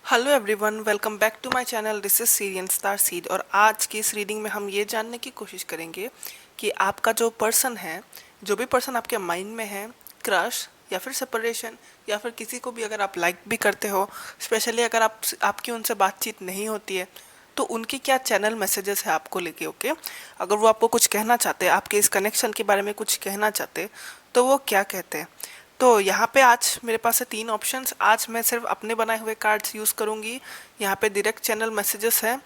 Hello everyone, welcome back to my channel. This is Syrian star seed और आज की इस रीडिंग में हम ये जानने की कोशिश करेंगे कि आपका जो पर्सन है, जो भी पर्सन आपके माइंड में है, क्रश या फिर सेपरेशन या फिर किसी को भी अगर आप लाइक भी करते हो, स्पेशली अगर आपकी उनसे बातचीत नहीं होती है, तो उनकी क्या चैनल मैसेजेस है आपको लेके। ओके, अगर वो आपको कुछ कहना चाहते हैं, आपके इस कनेक्शन के बारे में कुछ कहना चाहते, तो वो क्या कहते हैं। तो यहाँ पे आज मेरे पास है 3 ऑप्शंस। आज मैं सिर्फ अपने बनाए हुए कार्ड्स यूज़ करूँगी। यहाँ पे डायरेक्ट चैनल मैसेजेस है।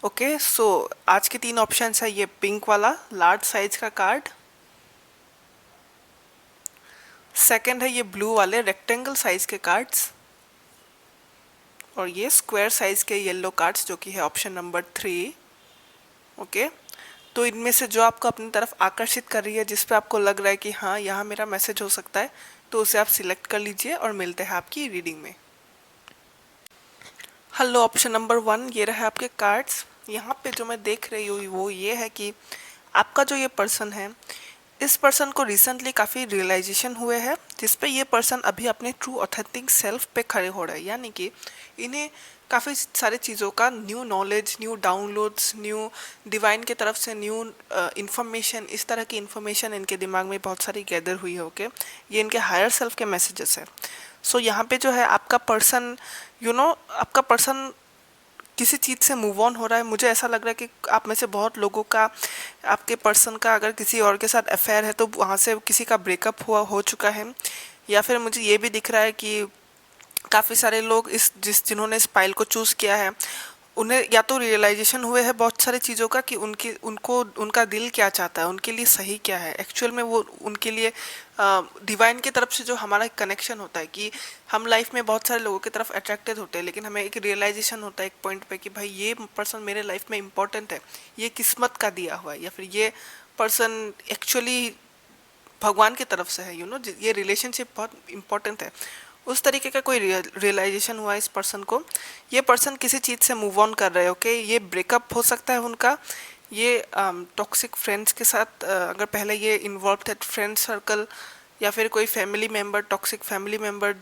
ओके, सो आज के 3 ऑप्शंस है। ये पिंक वाला लार्ज साइज का कार्ड, सेकंड है ये ब्लू वाले रेक्टेंगल साइज के कार्ड्स, और ये स्क्वायर साइज के येलो कार्ड्स जो कि है ऑप्शन नंबर 3। ओके, तो इनमें से जो आपको अपनी तरफ आकर्षित कर रही है, जिस पे आपको लग रहा है कि हाँ यहाँ मेरा मैसेज हो सकता है, तो उसे आप सिलेक्ट कर लीजिए और मिलते हैं आपकी रीडिंग में। हेलो, ऑप्शन नंबर 1 ये रहा आपके कार्ड्स। यहाँ पे जो मैं देख रही हूँ वो ये है कि आपका जो ये पर्सन है, इस पर्सन को रिसेंटली काफ़ी रियलाइजेशन हुए हैं, जिस पे ये पर्सन अभी अपने ट्रू ऑथेंटिक सेल्फ पे खड़े हो रहे हैं। यानी कि इन्हें काफ़ी सारी चीज़ों का new knowledge, new downloads, new divine के तरफ से न्यू इन्फॉर्मेशन, इस तरह की इन्फॉर्मेशन इनके दिमाग में बहुत सारी गैदर हुई है। ओके, ये इनके हायर सेल्फ के मैसेजेस है। सो यहाँ पे जो है आपका पर्सन, आपका पर्सन किसी चीज़ से मूव ऑन हो रहा है। मुझे ऐसा लग रहा है कि आप में से बहुत लोगों का, आपके पर्सन का अगर किसी और के साथ अफेयर है तो वहाँ से किसी का ब्रेकअप हो चुका है। या फिर मुझे ये भी दिख रहा है कि काफ़ी सारे लोग जिन्होंने इस पाइल को चूज़ किया है, उन्हें या तो रियलाइजेशन हुए हैं बहुत सारी चीज़ों का कि उनका दिल क्या चाहता है, उनके लिए सही क्या है एक्चुअल में। वो उनके लिए डिवाइन की तरफ से जो हमारा कनेक्शन होता है कि हम लाइफ में बहुत सारे लोगों की तरफ अट्रैक्टेड होते हैं, लेकिन हमें एक रियलाइजेशन होता है एक पॉइंट पे कि भाई ये पर्सन मेरे लाइफ में इम्पोर्टेंट है, ये किस्मत का दिया हुआ है, या फिर ये पर्सन एक्चुअली भगवान की तरफ से है। ये रिलेशनशिप बहुत इंपॉर्टेंट है। उस तरीके का कोई रियलाइजेशन हुआ इस पर्सन को। ये पर्सन किसी चीज़ से मूव ऑन कर रहे हैं। ओके, ये ब्रेकअप हो सकता है उनका, ये टॉक्सिक फ्रेंड्स के साथ अगर पहले ये इन्वॉल्व थे, फ्रेंड सर्कल या फिर कोई family member, toxic family member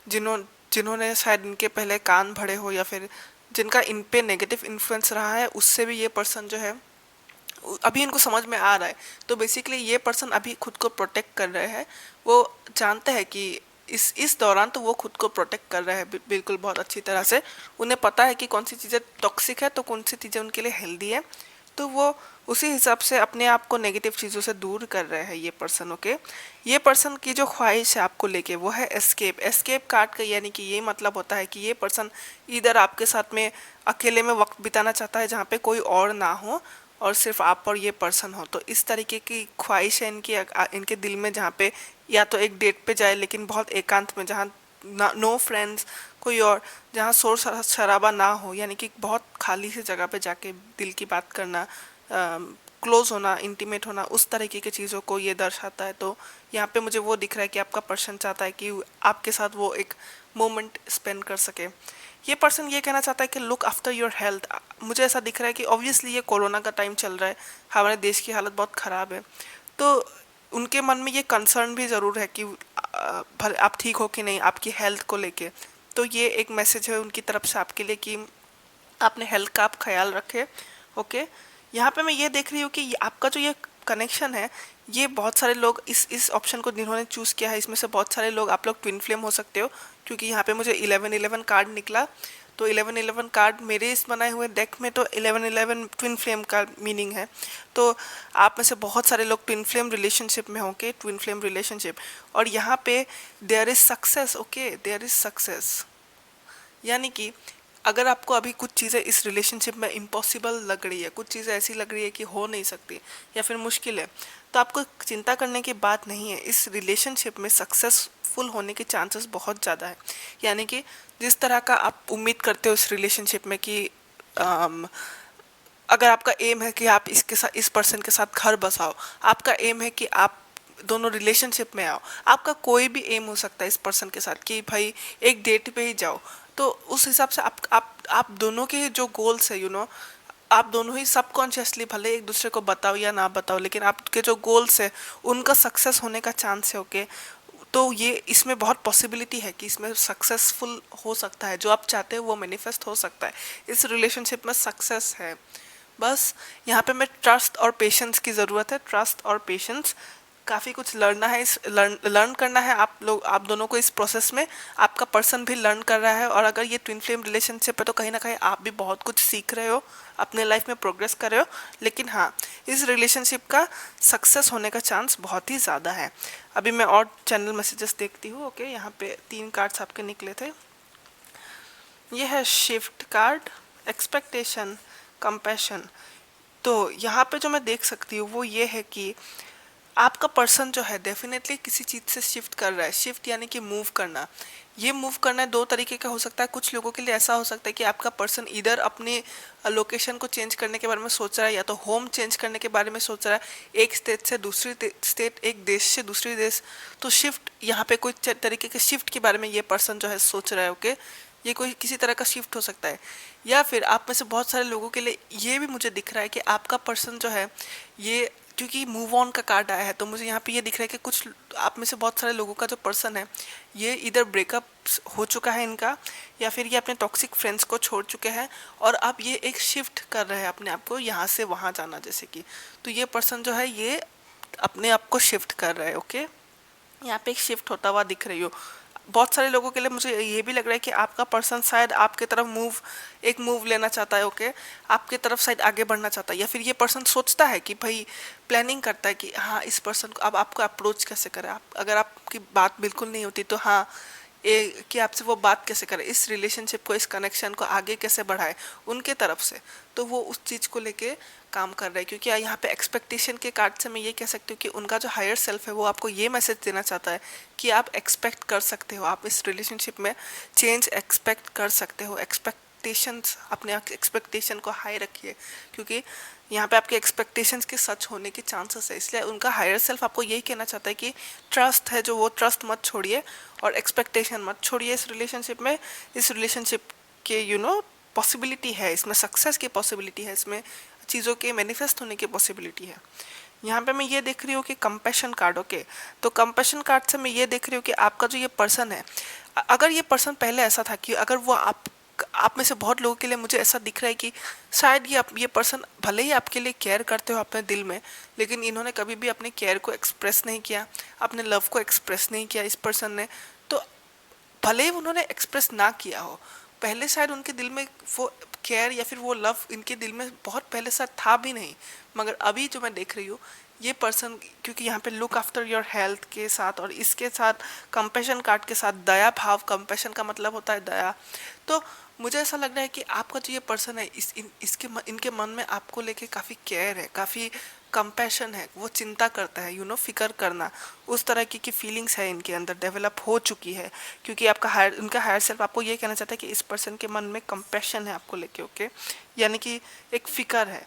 जिन्होंने शायद इनके पहले कान भरे हो, या फिर जिनका इन पे नेगेटिव इन्फ्लुएंस रहा है, उससे भी ये पर्सन जो है अभी इनको समझ में आ रहा है। तो बेसिकली ये पर्सन अभी खुद को प्रोटेक्ट कर रहे हैं। वो जानते हैं कि इस दौरान तो वो खुद को प्रोटेक्ट कर रहे हैं बिल्कुल बहुत अच्छी तरह से। उन्हें पता है कि कौन सी चीज़ें टॉक्सिक है तो कौन सी चीज़ें उनके लिए हेल्दी है, तो वो उसी हिसाब से अपने आप को नेगेटिव चीज़ों से दूर कर रहे हैं ये पर्सन। ओके, ये पर्सन की जो ख्वाहिश है आपको लेके वो है एस्केप। एस्केप कार्ड का यानी कि ये मतलब होता है कि ये पर्सन इधर आपके साथ में अकेले में वक्त बिताना चाहता है जहाँ पे कोई और ना हो और सिर्फ आप और ये पर्सन हो। तो इस तरीके की ख्वाहिश है इनकी इनके दिल में, जहाँ पे या तो एक डेट पे जाए लेकिन बहुत एकांत में, जहाँ नो फ्रेंड्स कोई और, जहाँ शोर शराबा ना हो, यानी कि बहुत खाली सी जगह पे जाके दिल की बात करना, क्लोज होना, इंटीमेट होना, उस तरीके की चीज़ों को ये दर्शाता है। तो यहाँ पे मुझे वो दिख रहा है कि आपका पर्सन चाहता है कि आपके साथ वो एक मोमेंट स्पेंड कर सके। ये पर्सन ये कहना चाहता है कि लुक आफ्टर योर हेल्थ। मुझे ऐसा दिख रहा है कि ऑब्वियसली ये कोरोना का टाइम चल रहा है, हमारे देश की हालत बहुत ख़राब है, तो उनके मन में ये कंसर्न भी ज़रूर है कि भले आप ठीक हो कि नहीं, आपकी हेल्थ को लेके। तो ये एक मैसेज है उनकी तरफ से आपके लिए कि अपने हेल्थ का आप ख्याल रखें। ओके, यहाँ पे मैं ये देख रही हूँ कि आपका जो ये कनेक्शन है, ये बहुत सारे लोग इस ऑप्शन को जिन्होंने चूज़ किया है, इसमें से बहुत सारे लोग आप लोग ट्विन फ्लेम हो सकते हो, क्योंकि यहाँ पे मुझे 11-11 कार्ड निकला। तो 11-11 कार्ड मेरे इस बनाए हुए डेक में तो 11-11 ट्विन फ्लेम का मीनिंग है। तो आप में से बहुत सारे लोग ट्विन फ्लेम रिलेशनशिप में होंगे, ट्विन फ्लेम रिलेशनशिप। और यहाँ पे there is success. Okay, there is success, यानी कि अगर आपको अभी कुछ चीज़ें इस रिलेशनशिप में इम्पॉसिबल लग रही है, कुछ चीज़ें ऐसी लग रही है कि हो नहीं सकती या फिर मुश्किल है, तो आपको चिंता करने की बात नहीं है। इस रिलेशनशिप में सक्सेसफुल होने के चांसेस बहुत ज़्यादा है। यानी कि जिस तरह का आप उम्मीद करते हो इस रिलेशनशिप में कि अगर आपका एम है कि आप इस पर्सन के साथ घर बसाओ, आपका एम है कि आप दोनों रिलेशनशिप में आओ, आपका कोई भी एम हो सकता है इस पर्सन के साथ कि भाई एक डेट पे ही जाओ, तो उस हिसाब से आप दोनों के जो गोल्स है, आप दोनों ही सबकॉन्शियसली भले एक दूसरे को बताओ या ना बताओ, लेकिन आपके जो गोल्स है उनका सक्सेस होने का चांस है। ओके, तो ये इसमें बहुत पॉसिबिलिटी है कि इसमें सक्सेसफुल हो सकता है, जो आप चाहते हो वो मैनिफेस्ट हो सकता है। इस रिलेशनशिप में सक्सेस है। बस यहाँ पे मैं ट्रस्ट और पेशेंस की ज़रूरत है, ट्रस्ट और पेशेंस। काफ़ी कुछ लर्नना है, इस लर्न करना है आप दोनों को इस प्रोसेस में। आपका पर्सन भी लर्न कर रहा है, और अगर ये ट्विन फ्लेम रिलेशनशिप है तो कहीं ना कहीं आप भी बहुत कुछ सीख रहे हो, अपने लाइफ में प्रोग्रेस कर रहे हो। लेकिन हाँ, इस रिलेशनशिप का सक्सेस होने का चांस बहुत ही ज़्यादा है। अभी मैं और चैनल मैसेजेस देखती हूँ। ओके, यहाँ पे 3 कार्ड्स आपके निकले थे। ये है शिफ्ट कार्ड, एक्सपेक्टेशन, कंपैशन। तो यहाँ पे जो मैं देख सकती हूँ वो ये है कि आपका पर्सन जो है डेफिनेटली किसी चीज़ से शिफ्ट कर रहा है। शिफ्ट यानी कि मूव करना। ये मूव करना दो तरीके का हो सकता है। कुछ लोगों के लिए ऐसा हो सकता है कि आपका पर्सन इधर अपने लोकेशन को चेंज करने के बारे में सोच रहा है, या तो होम चेंज करने के बारे में सोच रहा है, एक स्टेट से दूसरी स्टेट, एक देश से दूसरी देश। तो शिफ्ट यहाँ पे कोई तरीके के शिफ्ट के बारे में ये पर्सन जो है सोच रहा है। ओके, ये कोई किसी तरह का शिफ्ट हो सकता है। या फिर आप में से बहुत सारे लोगों के लिए ये भी मुझे दिख रहा है कि आपका पर्सन जो है ये, क्योंकि मूव ऑन का कार्ड आया है तो मुझे यहाँ पे ये दिख रहा है कि कुछ आप में से बहुत सारे लोगों का जो पर्सन है ये इधर ब्रेकअप हो चुका है इनका, या फिर ये अपने टॉक्सिक फ्रेंड्स को छोड़ चुके हैं और अब ये एक शिफ्ट कर रहे हैं अपने आप को, यहाँ से वहाँ जाना जैसे कि। तो ये पर्सन जो है ये अपने आप को शिफ्ट कर रहा है। ओके, यहाँ पे एक शिफ्ट होता हुआ दिख रही हो। बहुत सारे लोगों के लिए मुझे ये भी लग रहा है कि आपका पर्सन शायद आपके तरफ एक मूव लेना चाहता है। ओके, आपके तरफ शायद आगे बढ़ना चाहता है, या फिर ये पर्सन सोचता है कि भाई प्लानिंग करता है कि हाँ इस पर्सन को अब आपको अप्रोच कैसे करें। आप अगर आपकी बात बिल्कुल नहीं होती तो हाँ कि आपसे वो बात कैसे करें, इस रिलेशनशिप को, इस कनेक्शन को आगे कैसे बढ़ाए उनके तरफ से। तो वो उस चीज़ को लेके काम कर रहे हैं, क्योंकि यहाँ पे एक्सपेक्टेशन के कार्ड से मैं ये कह सकती हूँ कि उनका जो हायर सेल्फ है वो आपको ये मैसेज देना चाहता है कि आप एक्सपेक्ट कर सकते हो, आप इस रिलेशनशिप में चेंज एक्सपेक्ट कर सकते हो। एक्सपेक्टेशंस, अपने एक्सपेक्टेशन को हाई रखिए, क्योंकि यहाँ पे आपके एक्सपेक्टेशंस के सच होने के चांसेस है। इसलिए उनका हायर सेल्फ आपको यही कहना चाहता है कि ट्रस्ट है जो, वो ट्रस्ट मत छोड़िए और एक्सपेक्टेशन मत छोड़िए इस रिलेशनशिप में। इस रिलेशनशिप के पॉसिबिलिटी है, इसमें सक्सेस की पॉसिबिलिटी है, इसमें चीज़ों के मैनिफेस्ट होने की पॉसिबिलिटी है। यहाँ पे मैं ये देख रही हूँ कि कंपैशन कार्ड। ओके, तो कंपैशन कार्ड से मैं ये देख रही हूँ कि आपका जो ये पर्सन है, अगर ये पर्सन पहले ऐसा था कि अगर वो आप में से बहुत लोगों के लिए मुझे ऐसा दिख रहा है कि शायद ये पर्सन भले ही आपके लिए केयर करते हो अपने दिल में, लेकिन इन्होंने कभी भी अपने केयर को एक्सप्रेस नहीं किया, अपने लव को एक्सप्रेस नहीं किया इस पर्सन ने। तो भले ही उन्होंने एक्सप्रेस ना किया हो, पहले शायद उनके दिल में वो केयर या फिर वो लव इनके दिल में बहुत पहले शायद था भी नहीं, मगर अभी जो मैं देख रही हूँ ये पर्सन, क्योंकि यहाँ पे लुक आफ्टर योर हेल्थ के साथ और इसके साथ कंपैशन कार्ड के साथ दया भाव, कंपैशन का मतलब होता है दया। तो मुझे ऐसा लग रहा है कि आपका जो ये पर्सन है इनके मन में आपको लेके काफ़ी केयर है, काफ़ी कंपैशन है, वो चिंता करता है, फिक्र करना, उस तरह की फीलिंग्स है इनके अंदर, डेवलप हो चुकी है। क्योंकि उनका हायर सेल्फ आपको ये कहना चाहता है कि इस पर्सन के मन में कंपैशन है आपको लेके। ओके, यानी कि एक फिक्र है।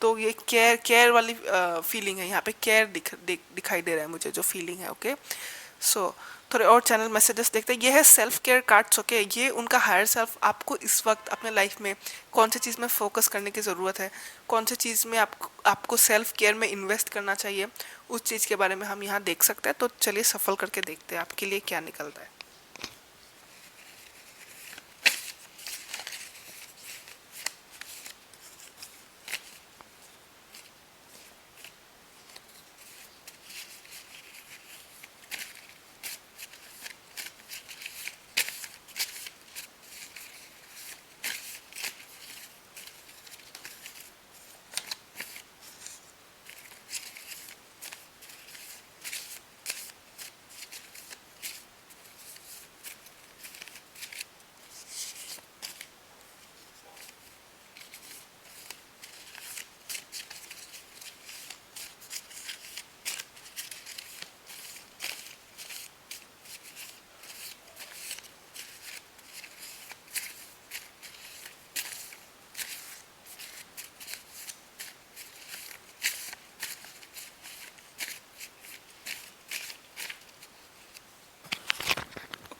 तो ये केयर केयर वाली फीलिंग है, यहाँ पे केयर दिखाई दे रहा है मुझे जो फीलिंग है। ओके, सो थोड़े और चैनल मैसेजेस देखते हैं। ये है सेल्फ केयर कार्ड्स। ओके, ये उनका हायर सेल्फ आपको इस वक्त अपने लाइफ में कौन सी चीज़ में फोकस करने की ज़रूरत है, कौन सी चीज़ में आपको सेल्फ केयर में इन्वेस्ट करना चाहिए, उस चीज़ के बारे में हम यहाँ देख सकते हैं। तो चलिए सफल करके देखते हैं आपके लिए क्या निकलता है।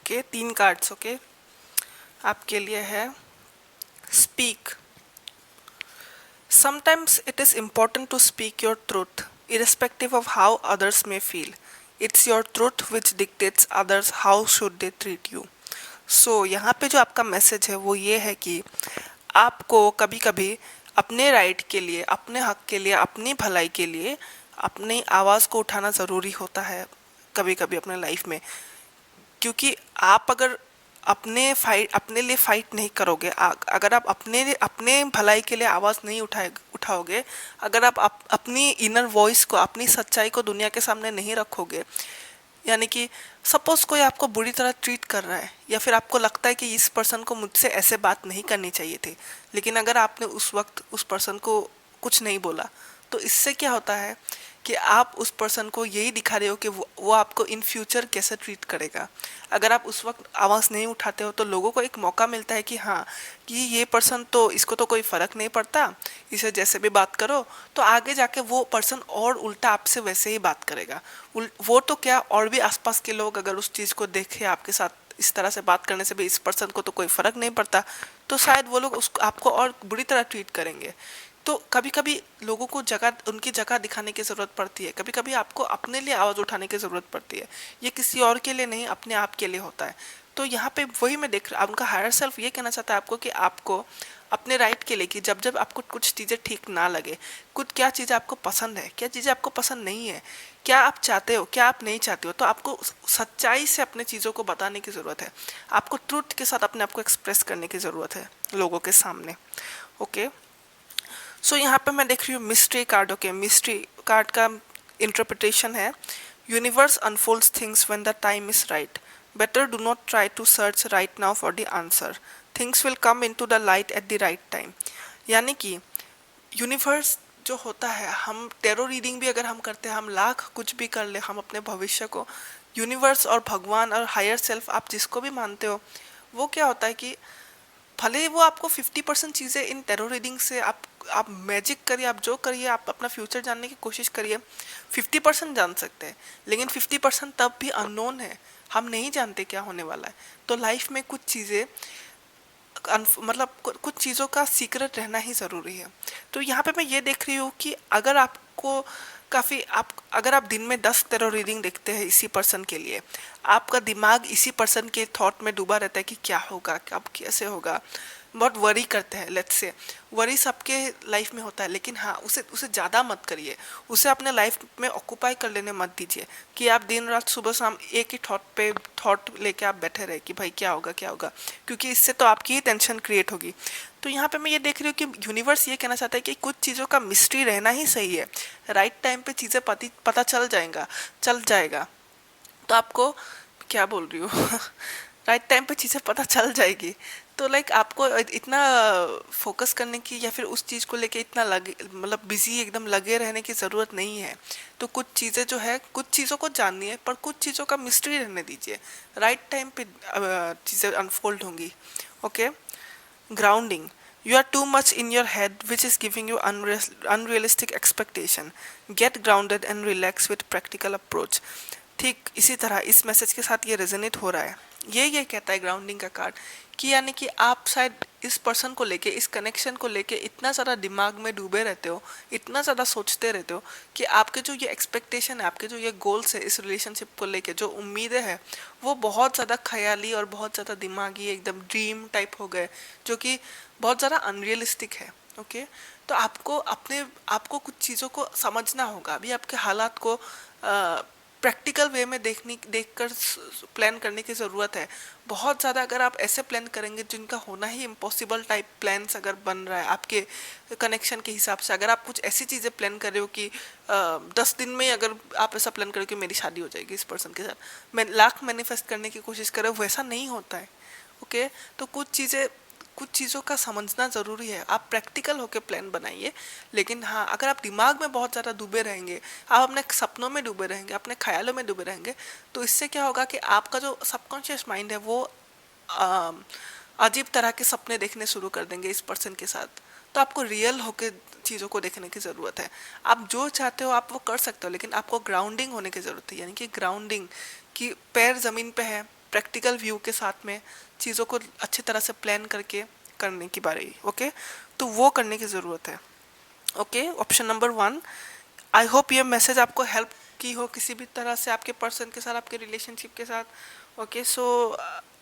Okay, 3 cards. ओके, आपके लिए है speak. Sometimes it is important to speak your truth, irrespective of how others may feel. It's your truth which dictates others how should they treat you. So यहाँ पे जो आपका मैसेज है वो ये है कि आपको कभी कभी अपने राइट के लिए, अपने हक के लिए, अपनी भलाई के लिए अपनी आवाज़ को उठाना ज़रूरी होता है कभी कभी अपने लाइफ में। क्योंकि आप अगर अपने लिए फाइट नहीं करोगे, अगर आप अपने भलाई के लिए आवाज़ नहीं उठाओगे, अगर आप अपनी इनर वॉइस को, अपनी सच्चाई को दुनिया के सामने नहीं रखोगे, यानी कि सपोज कोई आपको बुरी तरह ट्रीट कर रहा है या फिर आपको लगता है कि इस पर्सन को मुझसे ऐसे बात नहीं करनी चाहिए थी, लेकिन अगर आपने उस वक्त उस पर्सन को कुछ नहीं बोला, तो इससे क्या होता है कि आप उस पर्सन को यही दिखा रहे हो कि वो आपको इन फ्यूचर कैसे ट्रीट करेगा। अगर आप उस वक्त आवाज़ नहीं उठाते हो तो लोगों को एक मौका मिलता है कि हाँ, कि ये पर्सन तो, इसको तो कोई फ़र्क नहीं पड़ता, इसे जैसे भी बात करो, तो आगे जाके वो पर्सन और उल्टा आपसे वैसे ही बात करेगा। वो तो क्या, और भी आसपास के लोग अगर उस चीज़ को देखें, आपके साथ इस तरह से बात करने से भी इस पर्सन को तो कोई फ़र्क नहीं पड़ता, तो शायद वो लोग आपको और बुरी तरह ट्रीट करेंगे। तो कभी कभी लोगों को उनकी जगह दिखाने की ज़रूरत पड़ती है, कभी कभी आपको अपने लिए आवाज़ उठाने की ज़रूरत पड़ती है। ये किसी और के लिए नहीं, अपने आप के लिए होता है। तो यहाँ पे वही मैं देख रहा, उनका हायर सेल्फ ये कहना चाहता है आपको कि आपको अपने राइट के लिए, कि जब जब आपको कुछ चीज़ें ठीक ना लगे, कुछ क्या चीज़ें आपको पसंद है, क्या चीज़ें आपको पसंद नहीं है, क्या आप चाहते हो, क्या आप नहीं चाहते हो, तो आपको सच्चाई से अपने चीज़ों को बताने की ज़रूरत है। आपको ट्रूथ के साथ अपने आप को एक्सप्रेस करने की ज़रूरत है लोगों के सामने। ओके, सो यहाँ पे मैं देख रही हूँ mystery card. Okay, mystery card का इंटरप्रिटेशन है, universe unfolds things when the time is right, better do not try to search right now for the answer, things will come into the light at the right time. यानी कि universe जो होता है, हम tarot reading भी अगर हम करते हैं, हम लाख कुछ भी कर ले, हम अपने भविष्य को, यूनिवर्स और भगवान और हायर सेल्फ, आप जिसको भी मानते हो, वो क्या होता है कि भले ही वो आपको 50% चीज़ें इन टेरो रीडिंग से, आप मैजिक करिए, आप जो करिए, आप अपना फ्यूचर जानने की कोशिश करिए, 50% जान सकते हैं, लेकिन 50% तब भी अननोन है, हम नहीं जानते क्या होने वाला है। तो लाइफ में कुछ चीज़ें मतलब कुछ चीज़ों का सीक्रेट रहना ही ज़रूरी है। तो यहाँ पे मैं ये देख रही हूँ कि अगर आपको अगर आप दिन में 10 टेरो रीडिंग देखते हैं इसी पर्सन के लिए, आपका दिमाग इसी पर्सन के थॉट में डूबा रहता है कि क्या होगा, अब कैसे होगा, बहुत वरी करते हैं। लेट्स से वरी सबके लाइफ में होता है, लेकिन हाँ, उसे उसे ज़्यादा मत करिए, उसे अपने लाइफ में ऑक्यूपाई कर लेने मत दीजिए कि आप दिन रात सुबह शाम एक ही थॉट लेके आप बैठे रहे कि भाई क्या होगा क्या होगा, क्योंकि इससे तो आपकी ही टेंशन क्रिएट होगी। तो यहाँ पे मैं ये देख रही हूँ कि यूनिवर्स ये कहना चाहता है कि कुछ चीज़ों का मिस्ट्री रहना ही सही है, राइट टाइम पे चीज़ें पता चल जाएगा। तो आपको क्या बोल रही हूँ राइट टाइम पे चीज़ें पता चल जाएगी। तो लाइक आपको इतना फोकस करने की या फिर उस चीज़ को लेके इतना लगे, मतलब बिजी एकदम लगे रहने की ज़रूरत नहीं है। तो कुछ चीज़ें जो है, कुछ चीज़ों को जाननी है, पर कुछ चीज़ों का मिस्ट्री रहने दीजिए, राइट टाइम पे चीज़ें अनफोल्ड होंगी। Okay, grounding, you are too much in your head which is giving you unrealistic expectation, get grounded and relax with practical approach। ठीक इसी तरह इस मैसेज के साथ ये रेजोनेट हो रहा है, ये कहता है ग्राउंडिंग का कार्ड कि यानी कि आप शायद इस पर्सन को लेके, इस कनेक्शन को लेके इतना ज़्यादा दिमाग में डूबे रहते हो, इतना ज़्यादा सोचते रहते हो कि आपके जो ये एक्सपेक्टेशन है, आपके जो ये गोल्स है इस रिलेशनशिप को लेके, जो उम्मीदें हैं, वो बहुत ज़्यादा ख्याली और बहुत ज़्यादा दिमागी, एकदम ड्रीम टाइप हो गए, जो कि बहुत ज़्यादा अनरियलिस्टिक है। ओके, तो आपको कुछ चीज़ों को समझना होगा, अभी आपके हालात को प्रैक्टिकल वे में देखकर प्लान करने की ज़रूरत है। बहुत ज़्यादा अगर आप ऐसे प्लान करेंगे जिनका होना ही इम्पॉसिबल टाइप प्लान्स अगर बन रहा है आपके कनेक्शन के हिसाब से, अगर आप कुछ ऐसी चीज़ें प्लान कर रहे हो कि 10 दिन में अगर आप ऐसा प्लान करो कि मेरी शादी हो जाएगी इस पर्सन के साथ, मैं लाख मैनिफेस्ट करने की कोशिश कर रहे हो, वैसा नहीं होता है। ओके, तो कुछ चीज़ों का समझना ज़रूरी है, आप प्रैक्टिकल होकर प्लान बनाइए। लेकिन हाँ, अगर आप दिमाग में बहुत ज़्यादा डूबे रहेंगे, आप अपने सपनों में डूबे रहेंगे, अपने ख्यालों में डूबे रहेंगे, तो इससे क्या होगा कि आपका जो सबकॉन्शियस माइंड है वो अजीब तरह के सपने देखने शुरू कर देंगे इस पर्सन के साथ। तो आपको रियल होके चीज़ों को देखने की ज़रूरत है। आप जो चाहते हो आप वो कर सकते हो, लेकिन आपको ग्राउंडिंग होने की ज़रूरत है, यानी कि ग्राउंडिंग की पैर ज़मीन पे है, प्रैक्टिकल व्यू के साथ में चीज़ों को अच्छी तरह से प्लान करके करने की बारी। ओके, तो वो करने की ज़रूरत है। Okay, option number 1, I hope ये मैसेज आपको हेल्प की हो किसी भी तरह से आपके पर्सन के साथ, आपके रिलेशनशिप के साथ। ओके, सो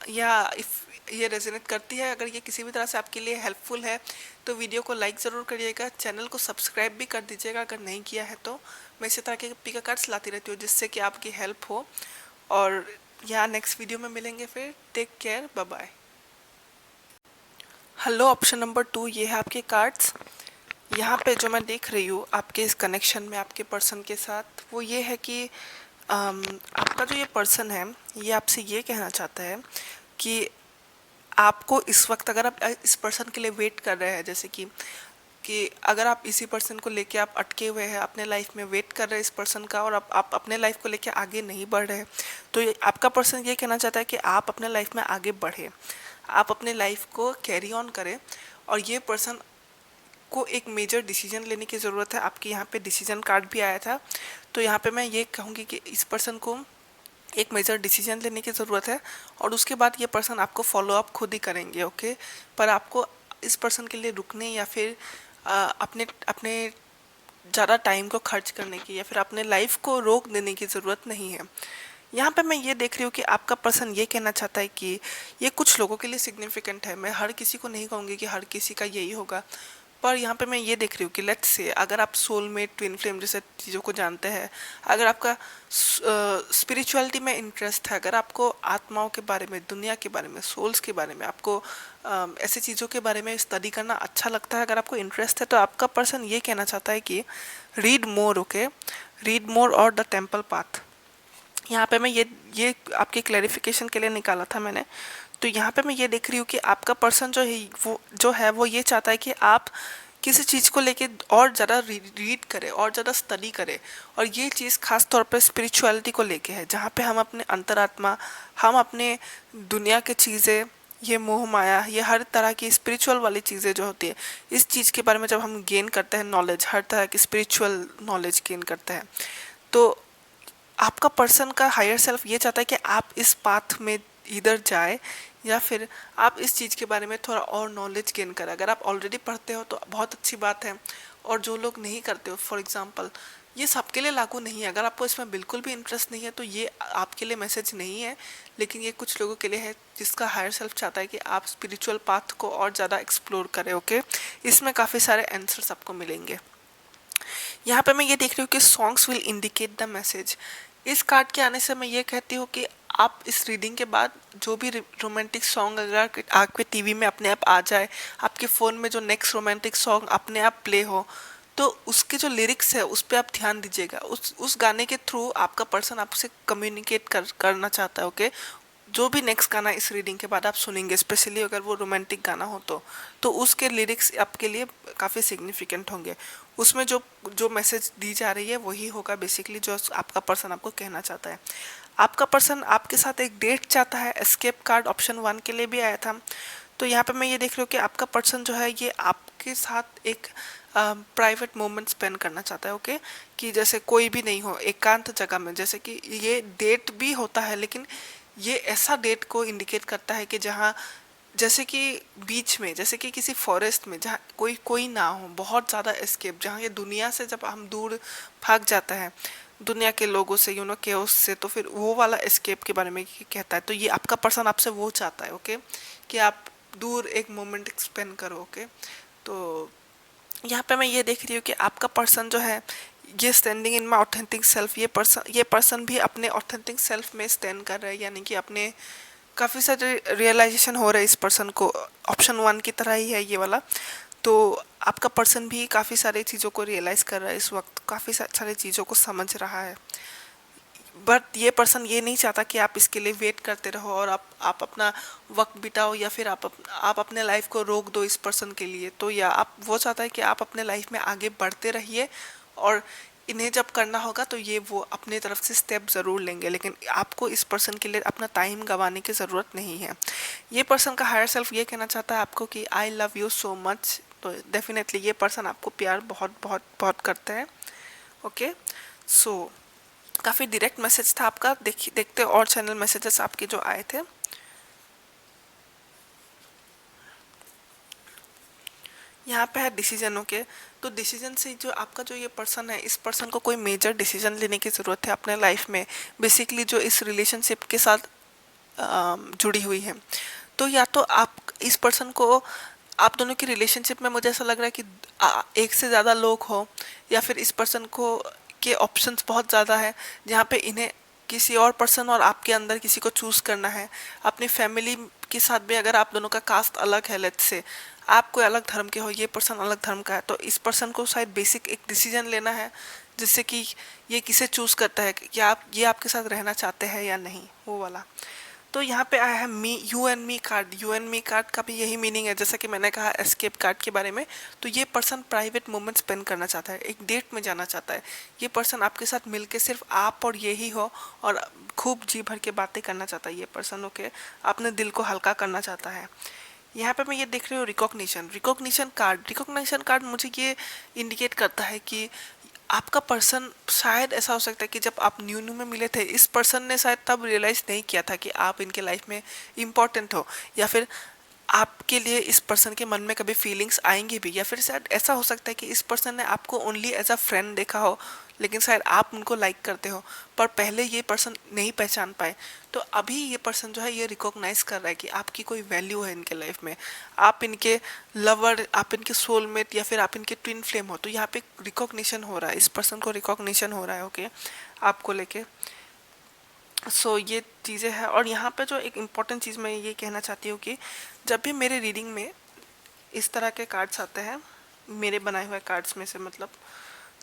या इफ़ ये रेजोनेट करती है, अगर ये किसी भी तरह से आपके लिए हेल्पफुल है, तो वीडियो को लाइक ज़रूर करिएगा, चैनल को सब्सक्राइब भी कर दीजिएगा अगर नहीं किया है तो। मैं इसी तरह के पिका कार्ड्स लाती रहती हूँ जिससे कि आपकी हेल्प हो। और यहाँ नेक्स्ट वीडियो में मिलेंगे फिर। Take care, bye bye. Hello, option number 2 ये है आपके कार्ड्स। यहाँ पे जो मैं देख रही हूँ आपके इस कनेक्शन में आपके पर्सन के साथ, वो ये है कि आपका जो ये पर्सन है ये आपसे ये कहना चाहता है कि आपको इस वक्त, अगर आप इस पर्सन के लिए वेट कर रहे हैं, जैसे कि अगर आप इसी पर्सन को लेके आप अटके हुए हैं अपने लाइफ में, वेट कर रहे हैं इस पर्सन का, और आप अपने लाइफ को लेके आगे नहीं बढ़ रहे, तो ये आपका पर्सन ये कहना चाहता है कि आप अपने लाइफ में आगे बढ़े, आप अपने लाइफ को कैरी ऑन करें। और ये पर्सन को एक मेजर डिसीजन लेने की ज़रूरत है। आपके यहाँ पे डिसीजन कार्ड भी आया था, तो यहाँ पे मैं ये कहूँगी कि इस पर्सन को एक मेजर डिसीजन लेने की ज़रूरत है, और उसके बाद ये पर्सन आपको फॉलो अप खुद ही करेंगे। ओके, पर आपको इस पर्सन के लिए रुकने या फिर अपने अपने ज़्यादा टाइम को खर्च करने की या फिर अपने लाइफ को रोक देने की ज़रूरत नहीं है। यहाँ पे मैं ये देख रही हूँ कि आपका पर्सन ये कहना चाहता है कि ये कुछ लोगों के लिए सिग्निफिकेंट है। मैं हर किसी को नहीं कहूँगी कि हर किसी का यही होगा, पर यहाँ पे मैं ये देख रही हूँ कि लेट्स से अगर आप सोलमेट, ट्विन फ्लेम जैसे चीज़ों को जानते हैं, अगर आपका स्पिरिचुअलिटी में इंटरेस्ट है, अगर आपको आत्माओं के बारे में, दुनिया के बारे में, सोल्स के बारे में, आपको ऐसे चीज़ों के बारे में स्टडी करना अच्छा लगता है, अगर आपको इंटरेस्ट है, तो आपका पर्सन ये कहना चाहता है कि read more. Okay, read more और द टेम्पल पाथ। यहाँ पे मैं ये आपके क्लैरिफिकेशन के लिए निकाला था मैंने। तो यहाँ पे मैं ये देख रही हूँ कि आपका पर्सन जो है वो ये चाहता है कि आप किसी चीज़ को लेके और ज़्यादा रीड करें और ज़्यादा स्टडी करें, और ये चीज़ खास तौर पे स्पिरिचुअलिटी को लेके है, जहाँ पे हम अपने अंतरात्मा, हम अपने दुनिया के चीज़ें, ये मोह माया, ये हर तरह की स्पिरिचुअल वाली चीज़ें जो होती है, इस चीज़ के बारे में जब हम गेन करते हैं नॉलेज, हर तरह की स्पिरिचुअल नॉलेज गेन करते हैं, तो आपका पर्सन का हायर सेल्फ ये चाहता है कि आप इस पाथ में इधर जाए, या फिर आप इस चीज़ के बारे में थोड़ा और नॉलेज गेन करें। अगर आप ऑलरेडी पढ़ते हो तो बहुत अच्छी बात है, और जो लोग नहीं करते हो, फॉर एग्जांपल, ये सबके लिए लागू नहीं है। अगर आपको इसमें बिल्कुल भी इंटरेस्ट नहीं है तो ये आपके लिए मैसेज नहीं है, लेकिन ये कुछ लोगों के लिए है जिसका हायर सेल्फ चाहता है कि आप स्पिरिचुअल पाथ को और ज़्यादा एक्सप्लोर करें। ओके, इसमें काफ़ी सारे आंसर्स आपको मिलेंगे। यहाँ पे मैं ये देख रही हूँ कि songs will indicate the message. इस कार्ड के आने से मैं ये कहती हूँ कि आप इस रीडिंग के बाद जो भी रोमांटिक सॉन्ग अगर आपके टीवी में अपने आप आ जाए, आपके फ़ोन में जो नेक्स्ट रोमांटिक सॉन्ग अपने आप प्ले हो, तो उसके जो लिरिक्स है उस पर आप ध्यान दीजिएगा। उस गाने के थ्रू आपका पर्सन आपसे कम्युनिकेट करना चाहता है। ओके, जो भी नेक्स्ट गाना इस रीडिंग के बाद आप सुनेंगे, स्पेशली अगर वो रोमांटिक गाना हो तो उसके लिरिक्स आपके लिए काफ़ी सिग्निफिकेंट होंगे। उसमें जो जो मैसेज दी जा रही है वही होगा बेसिकली जो आपका पर्सन आपको कहना चाहता है। आपका पर्सन आपके साथ एक डेट चाहता है। एस्केप कार्ड ऑप्शन 1 के लिए भी आया था। तो यहाँ पे मैं ये देख रही हूँ कि आपका पर्सन जो है ये आपके साथ एक प्राइवेट मोमेंट स्पेंड करना चाहता है। ओके, कि जैसे कोई भी नहीं हो, एकांत जगह में, जैसे कि ये डेट भी होता है, लेकिन ये ऐसा डेट को इंडिकेट करता है कि जहाँ, जैसे कि बीच में, जैसे कि किसी फॉरेस्ट में जहाँ कोई कोई ना हो, बहुत ज़्यादा एस्केप, जहाँ ये दुनिया से जब हम दूर भाग जाता है, दुनिया के लोगों से, केओस से, तो फिर वो वाला एस्केप के बारे में कहता है। तो ये आपका पर्सन आपसे वो चाहता है। ओके, कि आप दूर एक मोमेंट स्पेंड करो। ओके, तो यहाँ पे मैं ये देख रही हूँ कि आपका पर्सन जो है ये standing in my authentic self, ये पर्सन भी अपने ऑथेंटिक सेल्फ में स्टैंड कर रहा है, यानी कि अपने काफ़ी सारे रियलाइजेशन हो रहा है इस पर्सन को। ऑप्शन 1 की तरह ही है ये वाला। तो आपका पर्सन भी काफ़ी सारी चीज़ों को रियलाइज़ कर रहा है इस वक्त, काफ़ी सारी चीज़ों को समझ रहा है। बट ये पर्सन ये नहीं चाहता कि आप इसके लिए वेट करते रहो और आप अपना वक्त बिताओ, या फिर आप अपने लाइफ को रोक दो इस पर्सन के लिए। तो या आप वो चाहता है कि आप अपने लाइफ में आगे बढ़ते रहिए, और इन्हें जब करना होगा तो ये वो अपने तरफ से स्टेप ज़रूर लेंगे, लेकिन आपको इस पर्सन के लिए अपना टाइम गंवाने की ज़रूरत नहीं है। ये पर्सन का हायर सेल्फ ये कहना चाहता है आपको कि I love you so much. तो डेफिनेटली ये पर्सन आपको प्यार बहुत बहुत बहुत करता है। ओके, सो काफ़ी डायरेक्ट मैसेज था आपका। देखते और चैनल मैसेजेस आपके जो आए थे। यहाँ पे है डिसीजन। ओके, तो डिसीजन से जो आपका जो ये पर्सन है, इस पर्सन को कोई मेजर डिसीजन लेने की ज़रूरत है अपने लाइफ में, बेसिकली जो इस रिलेशनशिप के साथ जुड़ी हुई है। तो या तो आप इस पर्सन को, आप दोनों की रिलेशनशिप में मुझे ऐसा लग रहा है कि एक से ज़्यादा लोग हो, या फिर इस पर्सन को के ऑप्शंस बहुत ज़्यादा है, जहाँ पे इन्हें किसी और पर्सन और आपके अंदर किसी को चूज़ करना है। अपनी फैमिली के साथ भी अगर आप दोनों का कास्ट अलग है, लेट्स से आप कोई अलग धर्म के हो, ये पर्सन अलग धर्म का है, तो इस पर्सन को शायद बेसिक एक डिसीजन लेना है, जिससे कि ये किसे चूज़ करता है कि आप ये आपके साथ रहना चाहते हैं या नहीं, वो वाला। तो यहाँ पे आया है me, you and me card. You and me card का भी यही मीनिंग है, जैसा कि मैंने कहा एस्केप कार्ड के बारे में। तो ये पर्सन प्राइवेट मोमेंट स्पेंड करना चाहता है, एक डेट में जाना चाहता है। ये पर्सन आपके साथ मिलके सिर्फ आप और ये ही हो, और खूब जी भर के बातें करना चाहता है ये पर्सन। ओके, अपने दिल को हल्का करना चाहता है। यहाँ पे मैं ये देख रही हूँ recognition, recognition card. Recognition card मुझे ये इंडिकेट करता है कि आपका पर्सन, शायद ऐसा हो सकता है कि जब आप न्यू न्यू में मिले थे, इस पर्सन ने शायद तब रियलाइज़ नहीं किया था कि आप इनके लाइफ में इम्पॉर्टेंट हो, या फिर आपके लिए इस पर्सन के मन में कभी फीलिंग्स आएंगी भी, या फिर शायद ऐसा हो सकता है कि इस पर्सन ने आपको ओनली एज अ फ्रेंड देखा हो, लेकिन शायद आप उनको लाइक करते हो, पर पहले ये पर्सन नहीं पहचान पाए। तो अभी ये पर्सन जो है ये रिकॉग्नाइज कर रहा है कि आपकी कोई वैल्यू है इनके लाइफ में, आप इनके लवर, आप इनके सोलमेट, या फिर आप इनके ट्विन फ्लेम हो। तो यहाँ पे रिकॉग्निशन हो रहा है, इस पर्सन को रिकॉग्निशन हो रहा है। ओके, आपको लेके। सो ये चीज़ें हैं। और यहाँ पे जो एक इम्पॉर्टेंट चीज़ मैं ये कहना चाहती हूँ कि जब भी मेरे रीडिंग में इस तरह के कार्ड्स आते हैं, मेरे बनाए हुए कार्ड्स में से, मतलब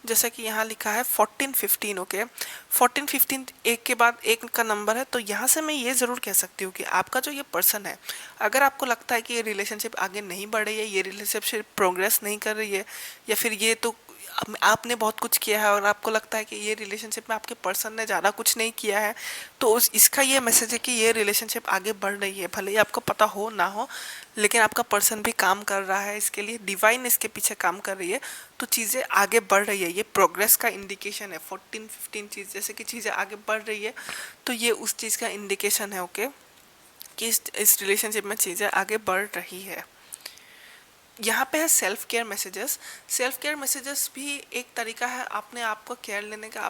जैसा कि यहाँ लिखा है 14-15। ओके, 14-15 एक के बाद एक का नंबर है। तो यहाँ से मैं ये ज़रूर कह सकती हूँ कि आपका जो ये पर्सन है, अगर आपको लगता है कि ये रिलेशनशिप आगे नहीं बढ़ रही है, ये रिलेशनशिप प्रोग्रेस नहीं कर रही है, या फिर ये तो आपने बहुत कुछ किया है और आपको लगता है कि ये रिलेशनशिप में आपके पर्सन ने ज़्यादा कुछ नहीं किया है, तो उस इसका ये मैसेज है कि ये रिलेशनशिप आगे बढ़ रही है। भले ही आपको पता हो ना हो, लेकिन आपका पर्सन भी काम कर रहा है इसके लिए, डिवाइन इसके पीछे काम कर रही है, तो चीज़ें आगे बढ़ रही है। ये प्रोग्रेस का इंडिकेशन है। 14-15 चीज़, जैसे कि चीज़ें आगे बढ़ रही है, तो ये उस चीज़ का इंडिकेशन है। ओके, कि इस रिलेशनशिप में चीज़ें आगे बढ़ रही है। यहाँ पे है self care messages. Self care messages भी एक तरीका है अपने आप को केयर लेने का,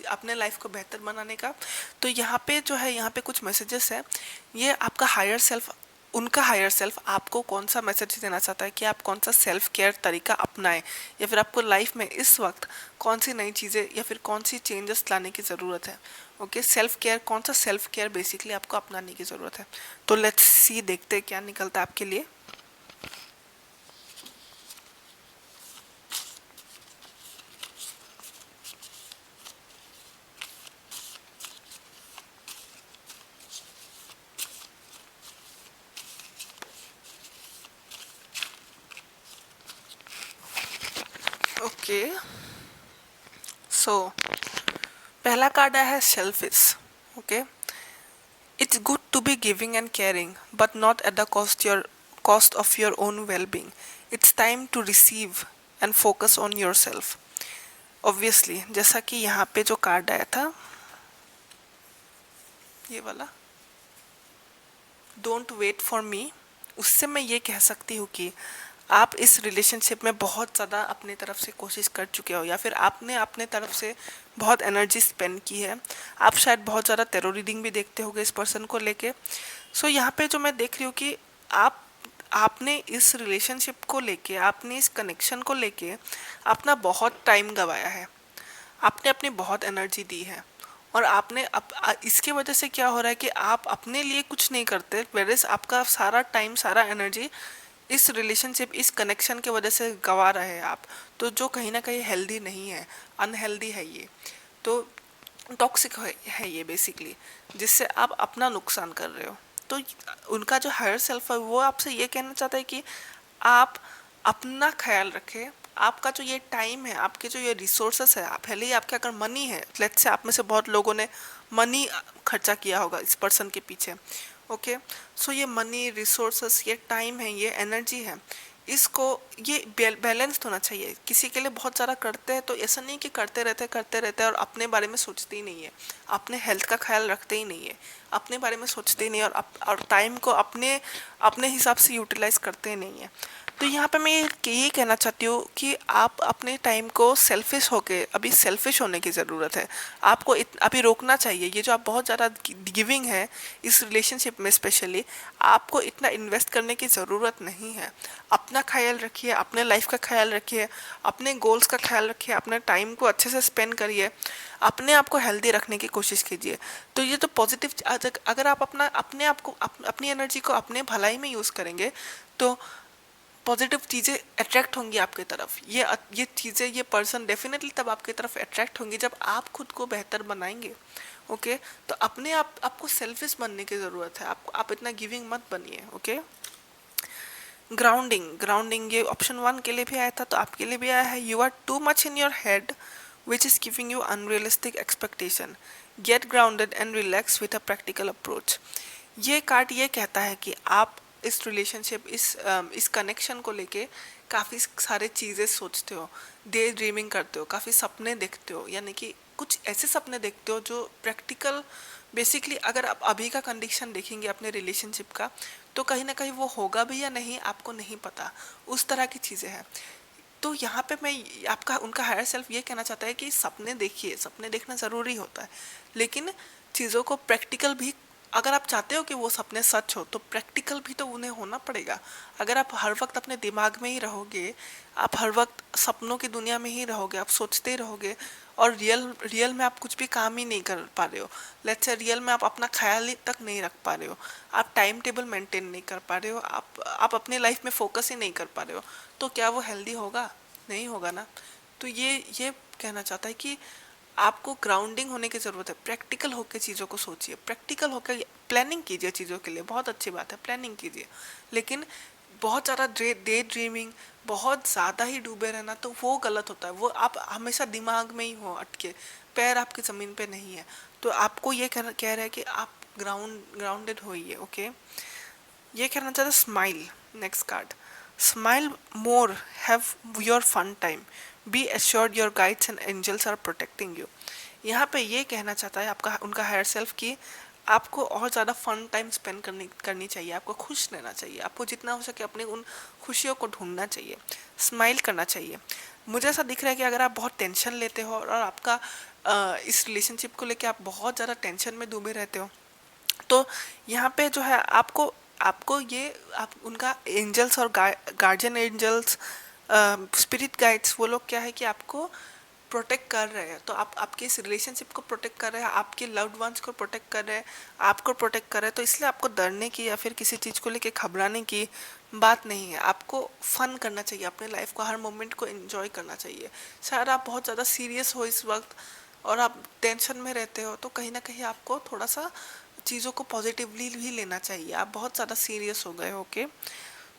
अपने लाइफ को बेहतर बनाने का। तो यहाँ पे जो है, यहाँ पे कुछ मैसेजेस है। ये आपका हायर सेल्फ, उनका हायर सेल्फ आपको कौन सा मैसेज देना चाहता है कि आप कौन सा सेल्फ केयर तरीका अपनाएं, या फिर आपको लाइफ में इस वक्त कौन सी नई चीज़ें या फिर कौन सी चेंजेस लाने की ज़रूरत है। ओके, सेल्फ केयर, कौन सा सेल्फ केयर बेसिकली आपको अपनाने की ज़रूरत है। तो लेट्स सी, देखते हैं क्या निकलता है आपके लिए। ओके, सो पहला कार्ड आया है selfish. Okay, it's good to be giving and caring, but not at the cost of your own well being. It's time to receive and focus on yourself. Obviously, जैसा कि यहाँ पे जो card आया था, ये वाला, डोंट वेट फॉर मी, उससे मैं ये कह सकती हूँ कि आप इस रिलेशनशिप में बहुत ज़्यादा अपने तरफ से कोशिश कर चुके हो, या फिर आपने अपने तरफ से बहुत एनर्जी स्पेंड की है। आप शायद बहुत ज़्यादा टेरो रीडिंग भी देखते होंगे इस पर्सन को लेके। सो यहाँ पे जो मैं देख रही हूँ कि आपने इस रिलेशनशिप को लेके, आपने इस कनेक्शन को लेके अपना बहुत टाइम गंवाया है, आपने अपनी बहुत एनर्जी दी है, और आपने इसके वजह से क्या हो रहा है कि आप अपने लिए कुछ नहीं करते, वेरस आपका सारा टाइम, सारा एनर्जी इस रिलेशनशिप, इस कनेक्शन के वजह से गंवा रहे हैं आप। तो जो कहीं ना कहीं हेल्दी नहीं है, अनहेल्दी है ये, तो टॉक्सिक है ये बेसिकली, जिससे आप अपना नुकसान कर रहे हो। तो उनका जो हायर सेल्फ है वो आपसे ये कहना चाहता है कि आप अपना ख्याल रखें। आपका जो ये टाइम है, आपके जो ये रिसोर्सेस है, पहले ही आपके अगर मनी है, लेट्स से आप में से बहुत लोगों ने मनी खर्चा किया होगा इस पर्सन के पीछे। ओके, सो ये मनी, रिसोर्सेस, ये टाइम है, ये एनर्जी है, इसको, ये बैलेंस्ड होना चाहिए। किसी के लिए बहुत ज़्यादा करते हैं तो ऐसा नहीं कि करते रहते और अपने बारे में सोचते ही नहीं है, अपने हेल्थ का ख्याल रखते ही नहीं है, अपने बारे में सोचते ही नहीं, और टाइम को अपने अपने हिसाब से यूटिलाइज करते ही नहीं है। तो यहाँ पे मैं ये कहना चाहती हूँ कि आप अपने टाइम को सेल्फिश होके, अभी सेल्फिश होने की ज़रूरत है। आपको अभी रोकना चाहिए। ये जो आप बहुत ज़्यादा गिविंग है इस रिलेशनशिप में स्पेशली, आपको इतना इन्वेस्ट करने की ज़रूरत नहीं है। अपना ख्याल रखिए, अपने लाइफ का ख्याल रखिए, अपने गोल्स का ख्याल रखिए, अपने टाइम को अच्छे से स्पेंड करिए, अपने आप को हेल्दी रखने की कोशिश कीजिए। तो ये तो पॉजिटिव, अगर आप अपने आप को अपनी एनर्जी को अपने भलाई में यूज़ करेंगे तो पॉजिटिव चीज़ें अट्रैक्ट होंगी आपकी तरफ। ये चीज़ें, ये पर्सन डेफिनेटली तब आपकी तरफ अट्रैक्ट होंगी जब आप खुद को बेहतर बनाएंगे। ओके, तो अपने आपको सेल्फिश बनने की ज़रूरत है। आप इतना गिविंग मत बनिए। ओके, ग्राउंडिंग ये ऑप्शन 1 के लिए भी आया था, तो आपके लिए भी आया है। You are too much in your head which is giving you unrealistic expectation, get grounded and relax with a practical approach. ये कार्ड ये कहता है कि आप इस रिलेशनशिप, इस कनेक्शन को लेके काफ़ी सारे चीज़ें सोचते हो, डे ड्रीमिंग करते हो, काफ़ी सपने देखते हो, यानी कि कुछ ऐसे सपने देखते हो जो प्रैक्टिकल, बेसिकली अगर आप अभी का कंडीशन देखेंगे अपने रिलेशनशिप का, तो कहीं ना कहीं वो होगा भी या नहीं आपको नहीं पता, उस तरह की चीज़ें हैं। तो यहाँ पे मैं आपका, उनका हायर सेल्फ ये कहना चाहता है कि सपने देखिए, सपने देखना ज़रूरी होता है, लेकिन चीज़ों को प्रैक्टिकल भी, अगर आप चाहते हो कि वो सपने सच हो तो प्रैक्टिकल भी तो उन्हें होना पड़ेगा। अगर आप हर वक्त अपने दिमाग में ही रहोगे, आप हर वक्त सपनों की दुनिया में ही रहोगे, आप सोचते ही रहोगे और रियल में आप कुछ भी काम ही नहीं कर पा रहे हो, लेट्स से रियल में आप अपना ख्याल ही तक नहीं रख पा रहे हो, आप टाइम टेबल मेंटेन नहीं कर पा रहे हो, आप अपनी लाइफ में फोकस ही नहीं कर पा रहे हो, तो क्या वो हेल्दी होगा? नहीं होगा ना। तो ये कहना चाहता है कि आपको ग्राउंडिंग होने की ज़रूरत है। प्रैक्टिकल होकर चीज़ों को सोचिए, प्रैक्टिकल होकर प्लानिंग कीजिए चीज़ों के लिए, बहुत अच्छी बात है, प्लानिंग कीजिए, लेकिन बहुत ज़्यादा डे ड्रीमिंग, बहुत ज़्यादा ही डूबे रहना, तो वो गलत होता है। वो आप हमेशा दिमाग में ही हो अटके, पैर आपकी ज़मीन पे नहीं है। तो आपको ये कह रहा है कि आप ग्राउंडेड होइए। ओके, ये कहना चाहता है smile. Next card, smile more, have your fun time, be assured your guides and angels are protecting you. यहाँ पे ये कहना चाहता है आपका, उनका हायर सेल्फ, कि आपको और ज़्यादा फन टाइम स्पेंड करनी चाहिए, आपको खुश रहना चाहिए, आपको जितना हो सके अपने उन खुशियों को ढूंढना चाहिए, स्माइल करना चाहिए। मुझे ऐसा दिख रहा है कि अगर आप बहुत टेंशन लेते हो और आपका इस रिलेशनशिप को लेके आप बहुत ज़्यादा टेंशन में डूबे रहते हो, तो यहाँ पे जो है आपको आपको ये आप उनका एंजल्स और गार्जियन एंजल्स, स्पिरिट गाइड्स, वो लोग क्या है कि आपको प्रोटेक्ट कर रहे हैं। तो आप आपके इस रिलेशनशिप को प्रोटेक्ट कर रहे हैं, आपके लव्ड वंस को प्रोटेक्ट कर रहे हैं, आपको प्रोटेक्ट कर रहे हैं। तो इसलिए आपको डरने की या फिर किसी चीज़ को लेके घबराने की बात नहीं है। आपको फन करना चाहिए, अपने लाइफ को, हर मोमेंट को एंजॉय करना चाहिए। शायद आप बहुत ज़्यादा सीरियस हो इस वक्त और आप टेंशन में रहते हो, तो कहीं ना कहीं आपको थोड़ा सा चीज़ों को पॉजिटिवली भी लेना चाहिए। आप बहुत ज़्यादा सीरियस हो गए हो। ओके,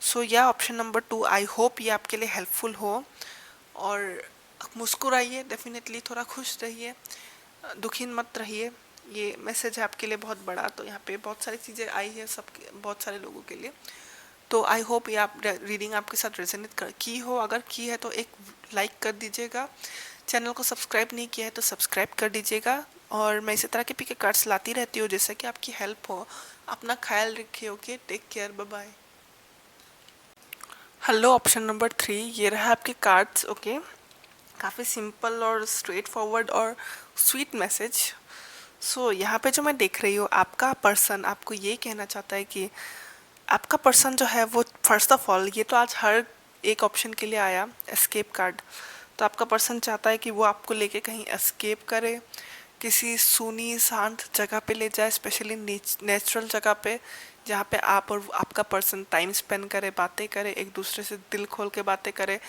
सो या ऑप्शन नंबर 2, आई होप ये आपके लिए हेल्पफुल हो। और मुस्कुराइए, डेफिनेटली थोड़ा खुश रहिए, दुखी मत रहिए। ये मैसेज है आपके लिए बहुत बड़ा, तो यहाँ पे बहुत सारी चीज़ें आई है बहुत सारे लोगों के लिए। तो आई होप ये आप रीडिंग आपके साथ रेजोनेट की हो। अगर की है तो एक लाइक कर दीजिएगा, चैनल को सब्सक्राइब नहीं किया है तो सब्सक्राइब कर दीजिएगा। और मैं इसी तरह के पीके कार्ड्स लाती रहती हूँ जिससे कि आपकी हेल्प हो। अपना ख्याल रखिए। Okay, take care, bye bye. Hello, option number 3, ये रहा आपके कार्ड्स। ओके, काफ़ी सिंपल और स्ट्रेट फॉरवर्ड और स्वीट मैसेज। सो यहाँ पे जो मैं देख रही हूँ, आपका पर्सन आपको ये कहना चाहता है कि आपका पर्सन जो है वो, फर्स्ट ऑफ ऑल, ये तो आज हर एक ऑप्शन के लिए आया एस्केप कार्ड। तो आपका पर्सन चाहता है कि वो आपको लेके कहीं एस्केप करे, किसी सुनी शांत जगह पे ले जाए, स्पेशली नेचुरल जगह पे, जहाँ पे आप और आपका पर्सन टाइम स्पेंड करे, बातें करे, एक दूसरे से दिल खोल के बातें करे।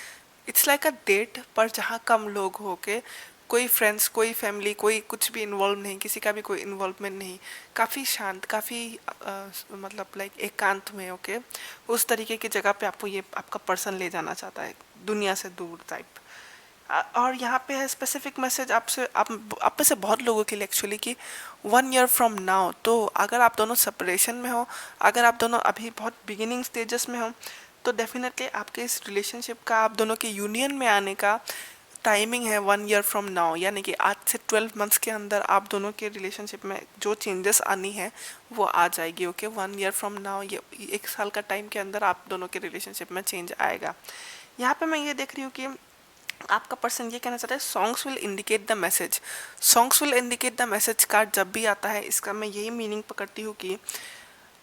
इट्स लाइक अ डेट, पर जहाँ कम लोग हो के, कोई फ्रेंड्स, कोई फैमिली, कोई कुछ भी इन्वॉल्व नहीं, किसी का भी कोई इन्वॉल्वमेंट नहीं, काफ़ी शांत, काफ़ी मतलब लाइक एकांत में। ओके, उस तरीके की जगह पे आपको ये आपका पर्सन ले जाना चाहता है, दुनिया से दूर टाइप। और यहाँ पे है स्पेसिफिक मैसेज आपसे, आप में से बहुत लोगों के लिए एक्चुअली, कि 1 ईयर फ्रॉम नाउ। तो अगर आप दोनों सेपरेशन में हो, अगर आप दोनों अभी बहुत बिगिनिंग स्टेजेस में हो, तो डेफिनेटली आपके इस रिलेशनशिप का, आप दोनों के यूनियन में आने का टाइमिंग है 1 ईयर फ्रॉम नाउ, यानी कि आज से 12 मंथ्स के अंदर आप दोनों के रिलेशनशिप में जो चेंजेस आनी है वो आ जाएगी। ओके, 1 ईयर फ्रॉम नाउ, ये 1 साल का टाइम के अंदर आप दोनों के रिलेशनशिप में चेंज आएगा। यहाँ पे मैं ये देख रही हूँ कि आपका पर्सन ये कहना चाहता है songs will indicate the message. Songs will indicate the message card जब भी आता है, इसका मैं यही मीनिंग पकड़ती हूँ कि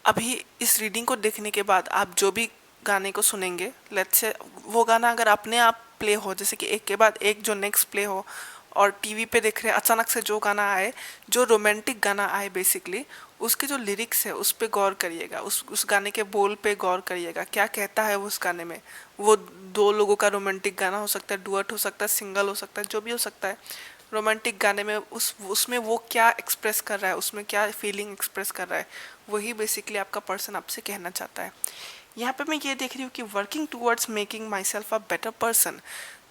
अभी इस रीडिंग को देखने के बाद आप जो भी गाने को सुनेंगे, लेट्स से वो गाना अगर अपने आप प्ले हो, जैसे कि एक के बाद एक जो नेक्स्ट प्ले हो, और टीवी पे देख रहे हैं अचानक से जो गाना आए, जो रोमांटिक गाना आए बेसिकली, उसके जो लिरिक्स है उस पे गौर करिएगा, उस गाने के बोल पे गौर करिएगा, क्या कहता है वो उस गाने में। वो दो लोगों का रोमांटिक गाना हो सकता है, डुअट हो सकता है, सिंगल हो सकता है, जो भी हो सकता है। रोमांटिक गाने में उसमें वो क्या एक्सप्रेस कर रहा है, उसमें क्या फीलिंग एक्सप्रेस कर रहा है, वही बेसिकली आपका पर्सन आपसे कहना चाहता है। यहाँ पे मैं ये देख रही हूँ कि working towards making my self a better person.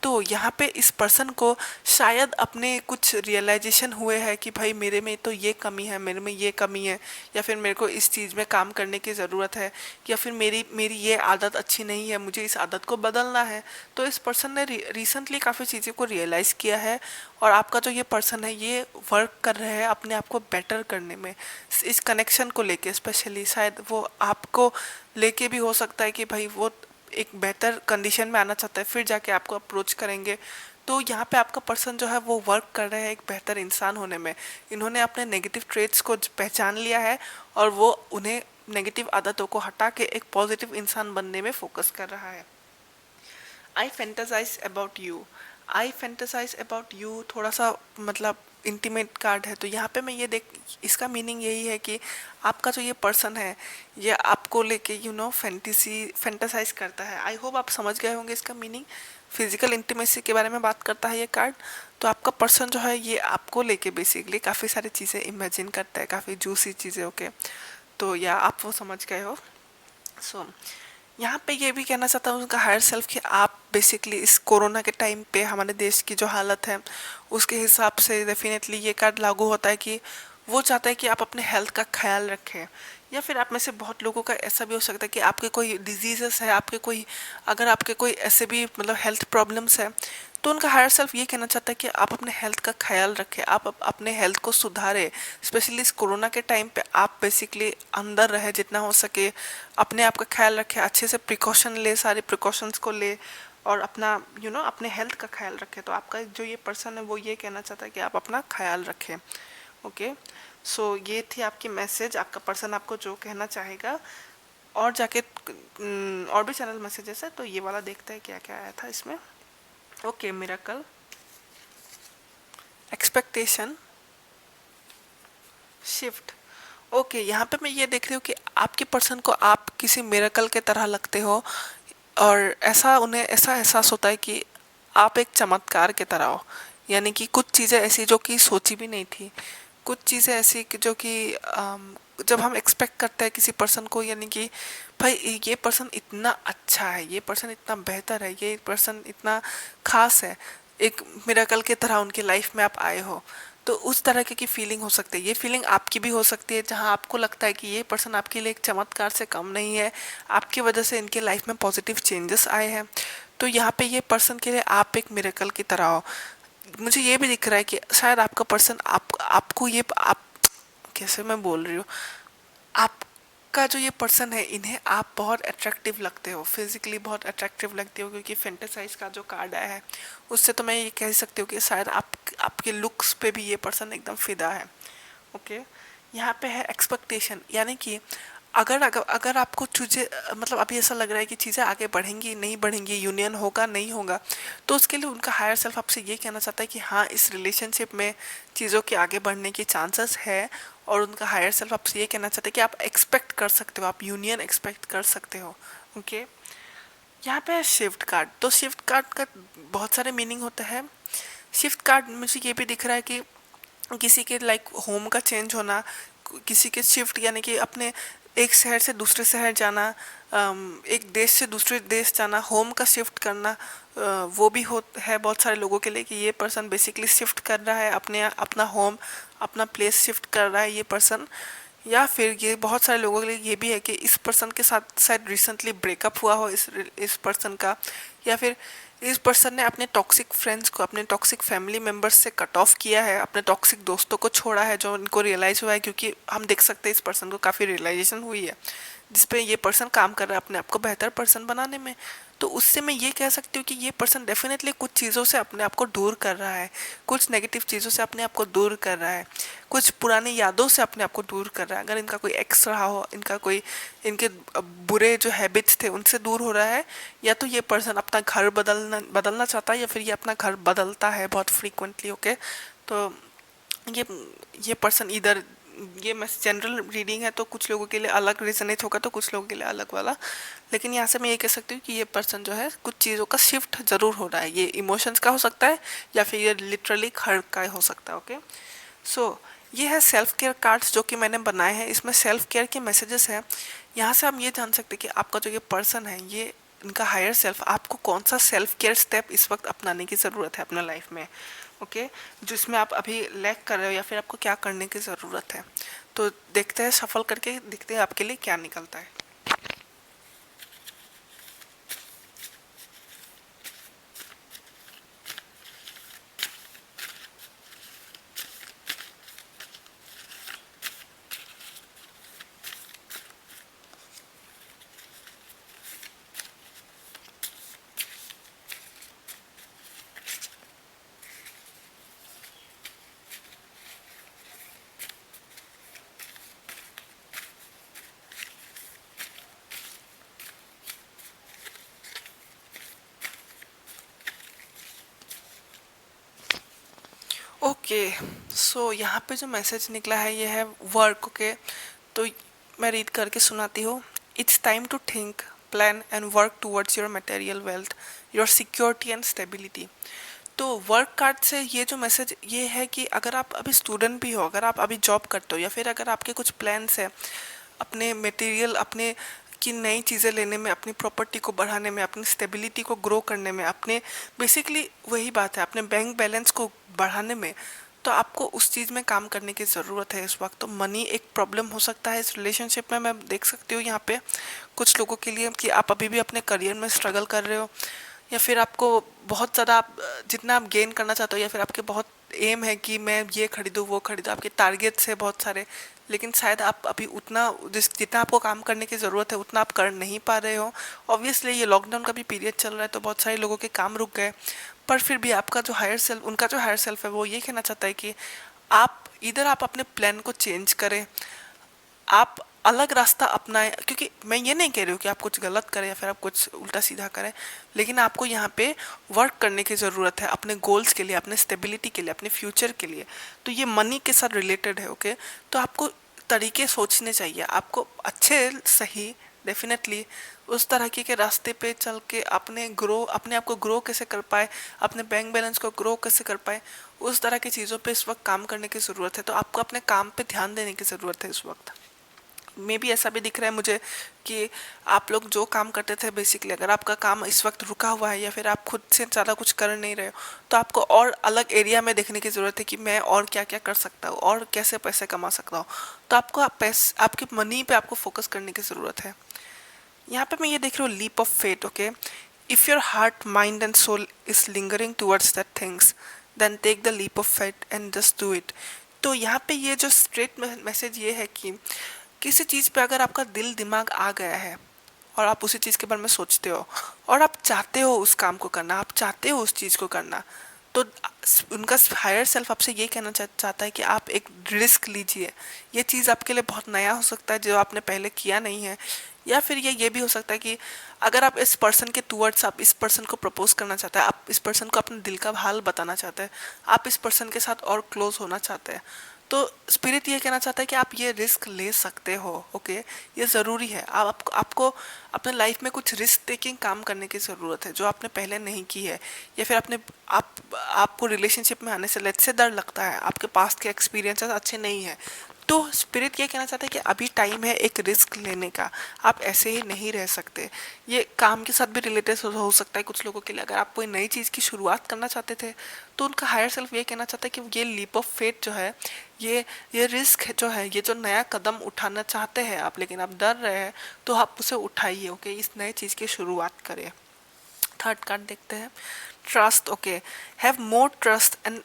तो यहाँ पे इस पर्सन को शायद अपने कुछ रियलाइजेशन हुए हैं कि भाई मेरे में तो ये कमी है, मेरे में ये कमी है, या फिर मेरे को इस चीज़ में काम करने की ज़रूरत है, या फिर मेरी मेरी ये आदत अच्छी नहीं है, मुझे इस आदत को बदलना है। तो इस पर्सन ने रिसेंटली काफ़ी चीज़ों को रियलाइज़ किया है, और आपका जो ये पर्सन है ये वर्क कर रहे हैं अपने आप को बेटर करने में, इस कनेक्शन को लेके स्पेशली। शायद वो आपको लेके भी हो सकता है कि भाई वो एक बेहतर कंडीशन में आना चाहता है, फिर जाके आपको अप्रोच करेंगे। तो यहाँ पे आपका पर्सन जो है वो वर्क कर रहे हैं एक बेहतर इंसान होने में। इन्होंने अपने नेगेटिव ट्रेट्स को पहचान लिया है, और वो उन्हें नेगेटिव आदतों को हटा के एक पॉजिटिव इंसान बनने में फोकस कर रहा है। I fantasize about you. I fantasize about you थोड़ा सा मतलब इंटीमेट कार्ड है, तो यहाँ पे मैं ये देख, इसका मीनिंग यही है कि आपका जो ये पर्सन है ये आपको लेके फैंटेसाइज करता है। आई होप आप समझ गए होंगे इसका मीनिंग। फिजिकल इंटीमेसी के बारे में बात करता है ये कार्ड। तो आपका पर्सन जो है ये आपको लेके बेसिकली काफ़ी सारी चीज़ें इमेजिन करता है, काफ़ी जूसी चीज़ें। ओके, तो या आप वो समझ गए हो। सो यहाँ पे ये भी कहना चाहता हूँ उनका हायर सेल्फ कि आप बेसिकली इस कोरोना के टाइम पे हमारे देश की जो हालत है उसके हिसाब से डेफिनेटली ये कार्ड लागू होता है कि वो चाहता है कि आप अपने हेल्थ का ख्याल रखें। या फिर आप में से बहुत लोगों का ऐसा भी हो सकता है कि आपके कोई डिजीजेस है, आपके कोई, अगर आपके कोई ऐसे भी मतलब हेल्थ प्रॉब्लम्स है, तो उनका हायर सेल्फ ये कहना चाहता है कि आप अपने हेल्थ का ख्याल रखें, आप अपने हेल्थ को सुधारें। स्पेशली इस कोरोना के टाइम पे आप बेसिकली अंदर रहे जितना हो सके, अपने आप का ख्याल रखें, अच्छे से प्रिकॉशन ले, सारे प्रिकॉशंस को ले, और अपना अपने हेल्थ का ख्याल रखें। तो आपका जो ये पर्सन है वो ये कहना चाहता है कि आप अपना ख्याल रखें। ओके, सो ये थी आपकी मैसेज, आपका पर्सन आपको जो कहना चाहेगा। और जाके और भी चैनल मैसेजेस है, तो ये वाला देखते हैं क्या क्या आया था इसमें। Okay, miracle, expectation, shift. Okay, यहाँ पे मैं ये देख रही हूँ कि आपके पर्सन को आप किसी मिरेकल के तरह लगते हो, और ऐसा उन्हें ऐसा एहसास होता है कि आप एक चमत्कार की तरह हो। यानी कि कुछ चीज़ें ऐसी जो कि सोची भी नहीं थी, कुछ चीज़ें ऐसी जो कि जब हम एक्सपेक्ट करते हैं किसी पर्सन को, यानी कि भाई ये पर्सन इतना अच्छा है, ये पर्सन इतना बेहतर है, ये पर्सन इतना खास है, एक मिरेकल की तरह उनकी लाइफ में आप आए हो, तो उस तरह की फीलिंग हो सकती है। ये फीलिंग आपकी भी हो सकती है, जहां आपको लगता है कि ये पर्सन आपके लिए एक चमत्कार से कम नहीं है, आपकी वजह से इनके लाइफ में पॉजिटिव चेंजेस आए हैं। तो यहाँ पे ये पर्सन के लिए आप एक मिरेकल की तरह हो। मुझे ये भी दिख रहा है कि शायद आपका पर्सन आपको ये आप कैसे मैं बोल रही हूँ, आपका जो ये पर्सन है इन्हें आप बहुत अट्रैक्टिव लगते हो, फिजिकली बहुत अट्रैक्टिव लगते हो, क्योंकि फैंटेसाइज का जो कार्ड आया है उससे तो मैं ये कह सकती हूँ कि शायद आपके लुक्स पे भी ये पर्सन एकदम फिदा है। ओके, यहाँ पे है एक्सपेक्टेशन, यानी कि अगर अगर अगर आपको चीज़ें मतलब अभी ऐसा लग रहा है कि चीज़ें आगे बढ़ेंगी नहीं बढ़ेंगी, यूनियन होगा नहीं होगा, तो उसके लिए उनका हायर सेल्फ आपसे ये कहना चाहता है कि हाँ, इस रिलेशनशिप में चीज़ों के आगे बढ़ने की चांसेस है, और उनका हायर सेल्फ आपसे ये कहना चाहता है कि आप एक्सपेक्ट कर सकते हो, आप यूनियन एक्सपेक्ट कर सकते हो। ओके, यहाँ पे है शिफ्ट कार्ड। तो शिफ्ट कार्ड का बहुत सारे मीनिंग होता है। शिफ्ट कार्ड मुझे ये भी दिख रहा है कि किसी के लाइक होम का चेंज होना, किसी के शिफ्ट यानी कि अपने एक शहर से दूसरे शहर जाना, एक देश से दूसरे देश जाना, होम का शिफ्ट करना, वो भी हो है बहुत सारे लोगों के लिए कि ये पर्सन बेसिकली शिफ्ट कर रहा है, अपना होम, अपना प्लेस शिफ्ट कर रहा है ये पर्सन। या फिर ये बहुत सारे लोगों के लिए ये भी है कि इस पर्सन के साथ शायद रिसेंटली ब्रेकअप हुआ हो इस पर्सन का, या फिर इस पर्सन ने अपने टॉक्सिक फ्रेंड्स को, अपने टॉक्सिक फैमिली मेम्बर्स से कट ऑफ किया है, अपने टॉक्सिक दोस्तों को छोड़ा है जो इनको रियलाइज़ हुआ है, क्योंकि हम देख सकते हैं इस पर्सन को काफ़ी रियलाइजेशन हुई है जिस पे ये पर्सन काम कर रहा है अपने आप को बेहतर पर्सन बनाने में। तो उससे मैं ये कह सकती हूँ कि ये पर्सन डेफिनेटली कुछ चीज़ों से अपने आप को दूर कर रहा है, कुछ नेगेटिव चीज़ों से अपने आप को दूर कर रहा है, कुछ पुरानी यादों से अपने आप को दूर कर रहा है। अगर इनका कोई एक्स रहा हो, इनका कोई, इनके बुरे जो हैबिट्स थे उनसे दूर हो रहा है, या तो ये पर्सन अपना घर बदलना बदलना चाहता है, या फिर ये अपना घर बदलता है बहुत फ्रीक्वेंटली। ओके, तो ये ये पर्सन इधर, ये मैं जनरल रीडिंग है तो कुछ लोगों के लिए अलग रेजोनेट होगा, तो कुछ लोगों के लिए अलग वाला। लेकिन यहाँ से मैं ये कह सकती हूँ कि ये पर्सन जो है कुछ चीज़ों का शिफ्ट ज़रूर हो रहा है। ये इमोशंस का हो सकता है या फिर ये लिटरली घर का हो सकता है। ओके, सो ये है सेल्फ केयर कार्ड्स जो कि मैंने बनाए हैं। इसमें सेल्फ केयर के मैसेजेस हैं। यहाँ से हम ये जान सकते हैं कि आपका जो ये पर्सन है, ये इनका हायर सेल्फ आपको कौन सा सेल्फ केयर स्टेप इस वक्त अपनाने की ज़रूरत है अपने लाइफ में। ओके, जिसमें आप अभी लैक कर रहे हो या फिर आपको क्या करने की ज़रूरत है। तो देखते हैं, सफल करके देखते हैं आपके लिए क्या निकलता है। ओके, सो यहाँ पे जो मैसेज निकला है ये है वर्क। ओके, तो मैं रीड करके सुनाती हूँ। It's time to think, plan and work towards your material wealth, your security and stability. तो वर्क कार्ड से ये जो मैसेज ये है कि अगर आप अभी स्टूडेंट भी हो, अगर आप अभी जॉब करते हो, या फिर अगर आपके कुछ प्लान्स हैं अपने मटेरियल, अपने की नई चीज़ें लेने में, अपनी प्रॉपर्टी को बढ़ाने में, अपनी स्टेबिलिटी को ग्रो करने में, अपने बेसिकली वही बात है, अपने बैंक बैलेंस को बढ़ाने में, तो आपको उस चीज़ में काम करने की ज़रूरत है इस वक्त। तो मनी एक प्रॉब्लम हो सकता है इस रिलेशनशिप में। मैं देख सकती हूँ यहाँ पे कुछ लोगों के लिए कि आप अभी भी अपने करियर में स्ट्रगल कर रहे हो, या फिर आपको बहुत ज़्यादा आप जितना आप गेन करना चाहते हो, या फिर आपके बहुत एम है कि मैं ये खरीदूँ वो खरीदूँ, आपके टारगेट्स है बहुत सारे, लेकिन शायद आप अभी उतना जितना आपको काम करने की ज़रूरत है उतना आप कर नहीं पा रहे हो। ऑब्वियसली ये लॉकडाउन का भी पीरियड चल रहा है तो बहुत सारे लोगों के काम रुक गए, पर फिर भी आपका जो हायर सेल्फ, उनका जो हायर सेल्फ है वो ये कहना चाहता है कि आप इधर आप अपने प्लान को चेंज करें, आप अलग रास्ता अपनाएं। क्योंकि मैं ये नहीं कह रही हूँ कि आप कुछ गलत करें या फिर आप कुछ उल्टा सीधा करें, लेकिन आपको यहाँ पे वर्क करने की ज़रूरत है अपने गोल्स के लिए, अपने स्टेबिलिटी के लिए, अपने फ्यूचर के लिए। तो ये मनी के साथ रिलेटेड है। ओके, तो आपको तरीके सोचने चाहिए, आपको अच्छे सही डेफिनेटली उस तरह के रास्ते पे चल के अपने ग्रो, अपने आप को ग्रो कैसे कर पाए, अपने बैंक बैलेंस को ग्रो कैसे कर पाए, उस तरह की चीज़ों पे इस वक्त काम करने की ज़रूरत है। तो आपको अपने काम पे ध्यान देने की ज़रूरत है इस वक्त। मे भी ऐसा भी दिख रहा है मुझे कि आप लोग जो काम करते थे बेसिकली, अगर आपका काम इस वक्त रुका हुआ है या फिर आप खुद से ज़्यादा कुछ कर नहीं रहे हो, तो आपको और अलग एरिया में देखने की ज़रूरत है कि मैं और क्या क्या कर सकता हूँ और कैसे पैसे कमा सकता हूँ। तो आपको पैसे, आपके मनी पे आपको फोकस करने की ज़रूरत है। यहाँ पे मैं ये देख रही हूँ leap of faith. Okay, if your heart, mind and soul is lingering towards that things, then take the leap of faith and just do it. तो यहाँ पे ये जो स्ट्रेट मैसेज ये है कि किसी चीज़ पे अगर आपका दिल दिमाग आ गया है और आप उसी चीज़ के बारे में सोचते हो और आप चाहते हो उस काम को करना, आप चाहते हो उस चीज़ को करना, तो उनका हायर सेल्फ आपसे ये कहना चाहता है कि आप एक रिस्क लीजिए। ये चीज़ आपके लिए बहुत नया हो सकता है जो आपने पहले किया नहीं है, या फिर ये भी हो सकता है कि अगर आप इस पर्सन के टूवर्ड्स, आप इस पर्सन को प्रपोज करना चाहते हैं, आप इस पर्सन को अपने दिल का हाल बताना चाहते हैं, आप इस पर्सन के साथ और क्लोज होना चाहते हैं, तो स्पिरिट ये कहना चाहता है कि आप ये रिस्क ले सकते हो। ओके, ये ज़रूरी है। आपको अपने लाइफ में कुछ रिस्क टेकिंग काम करने की ज़रूरत है जो आपने पहले नहीं की है, या फिर आपको रिलेशनशिप में आने से लेट्स से डर लगता है, आपके पास्ट के एक्सपीरियंसेस अच्छे नहीं है, तो स्पिरिट ये कहना चाहता है कि अभी टाइम है एक रिस्क लेने का, आप ऐसे ही नहीं रह सकते। ये काम के साथ भी रिलेटेड हो सकता है कुछ लोगों के लिए। अगर आप कोई नई चीज़ की शुरुआत करना चाहते थे तो उनका हायर सेल्फ ये कहना चाहता है कि ये लीप ऑफ फेथ जो है, ये रिस्क जो है, ये जो नया कदम उठाना चाहते हैं आप लेकिन आप डर रहे हैं, तो आप उसे उठाइए। ओके, इस नए चीज़ की शुरुआत करें। थर्ड कार्ड देखते हैं, trust. Okay, have more trust and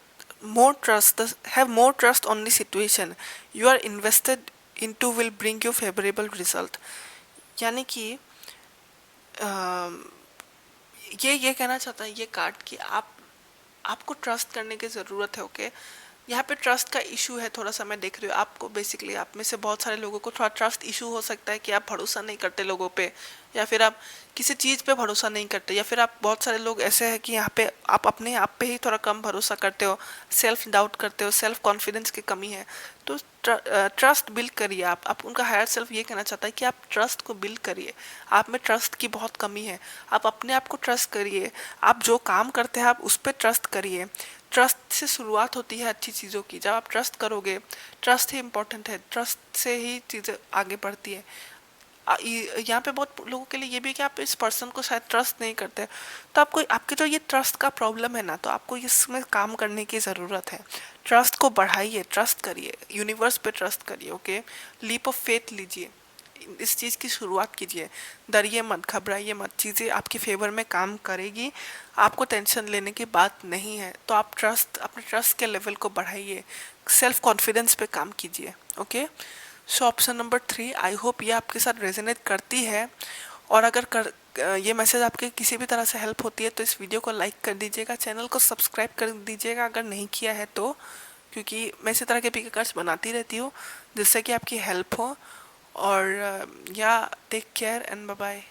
have more trust on the situation you are invested into will bring you favourable result. यानी कि ये कहना चाहता है ये कार्ड कि आपको ट्रस्ट करने की ज़रूरत है। ओके, यहाँ पे ट्रस्ट का इशू है थोड़ा सा, मैं देख रही हूँ आपको। बेसिकली आप में से बहुत सारे लोगों को थोड़ा ट्रस्ट इशू हो सकता है कि आप भरोसा नहीं करते लोगों पे, या फिर आप किसी चीज़ पे भरोसा नहीं करते, या फिर आप बहुत सारे लोग ऐसे हैं कि यहाँ पे आप अपने आप पे ही थोड़ा कम भरोसा करते हो, सेल्फ डाउट करते हो, सेल्फ कॉन्फिडेंस की कमी है। तो ट्रस्ट बिल्ड करिए आप उनका हायर सेल्फ ये कहना चाहता है कि आप ट्रस्ट को बिल्ड करिए। आप में ट्रस्ट की बहुत कमी है, आप अपने आप को ट्रस्ट करिए। आप जो काम करते हैं आप उस पर ट्रस्ट करिए। ट्रस्ट से शुरुआत होती है अच्छी चीज़ों की। जब आप ट्रस्ट करोगे, ट्रस्ट ही इम्पोर्टेंट है, ट्रस्ट से ही चीज़ें आगे बढ़ती है। यहाँ पे बहुत लोगों के लिए ये भी है कि आप इस पर्सन को शायद ट्रस्ट नहीं करते, तो आपको आपके जो ये ट्रस्ट का प्रॉब्लम है ना, तो आपको इसमें काम करने की ज़रूरत है। ट्रस्ट को बढ़ाइए, ट्रस्ट करिए, यूनिवर्स पे ट्रस्ट करिए। ओके, लीप ऑफ फेथ लीजिए, इस चीज़ की शुरुआत कीजिए। डरिए मत, घबराइए मत, चीज़ें आपके फेवर में काम करेगी, आपको टेंशन लेने की बात नहीं है। तो आप अपने ट्रस्ट के लेवल को बढ़ाइए, सेल्फ कॉन्फिडेंस पे काम कीजिए। Okay, so option number 3, I hope ये आपके साथ रेजोनेट करती है। और अगर ये मैसेज आपके किसी भी तरह से हेल्प होती है तो इस वीडियो को लाइक कर दीजिएगा, चैनल को सब्सक्राइब कर दीजिएगा अगर नहीं किया है तो, क्योंकि मैं इसी तरह के पिक कार्ड्स बनाती रहती हूँ जिससे कि आपकी हेल्प हो। और या take care and bye bye.